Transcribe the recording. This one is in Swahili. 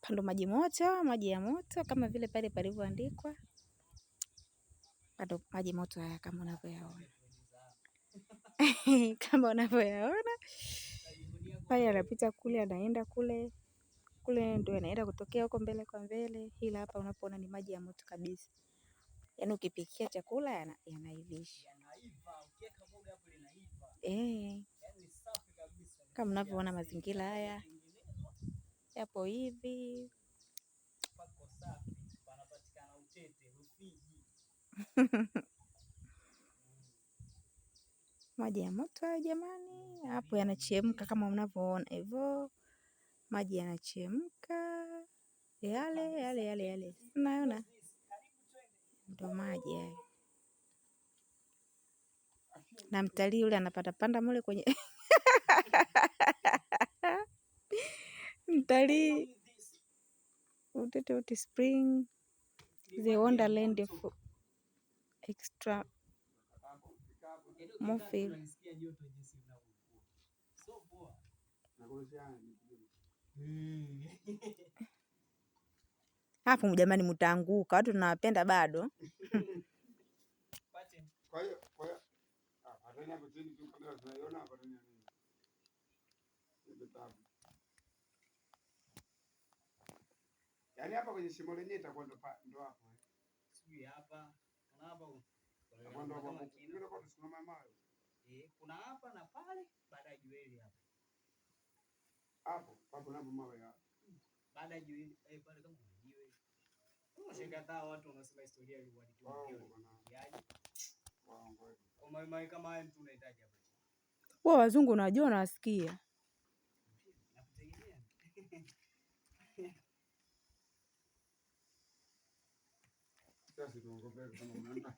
Hapa ndo maji ya moto kama vile pale palivyoandikwa. Bado maji moto haya kama unavyoyaona. Kama unavyoyaona. Pale anapita kule, anaenda kule. Kule ndio anaenda kutokea huko mbele kwa mbele. Ila hapa unapoona ni maji ya moto kabisa. Yaani ukipikia chakula yanaivisha. Kama unavyoona mazingira haya yapo hivi. Maji ya moto jamani, hapo yanachemka kama unavyoona hivyo. Maji yanachemka. Yale. Unaona? Ndio maji haya. Na mtalii yule anapanda panda mule kwenye mtalii Utete Spring, the Wonderland of extra Morphine. Hapo jamani mtaanguka, watu tunawapenda bado. Kwa hiyo atani hapo chini tu kamera tunaiona hapa ndani ya nini? Yaani hapa kwenye shimo lenyewe itakuwa ndo hapo. Sijui hapa, kuna hapa huko. Kuna hapo tusimama mawe. Kuna hapa na pale baada ya jueli hapa. Hapo na mawe hapa. Baada ya jueli pale kama jiwe. Unashikataa watu wanasema historia ilikuwa ni yaani. Kwa mawe kama haya mtu unahitaji hapa. Wao wazungu unajua unawasikia. Sasa tuongope kama unaenda.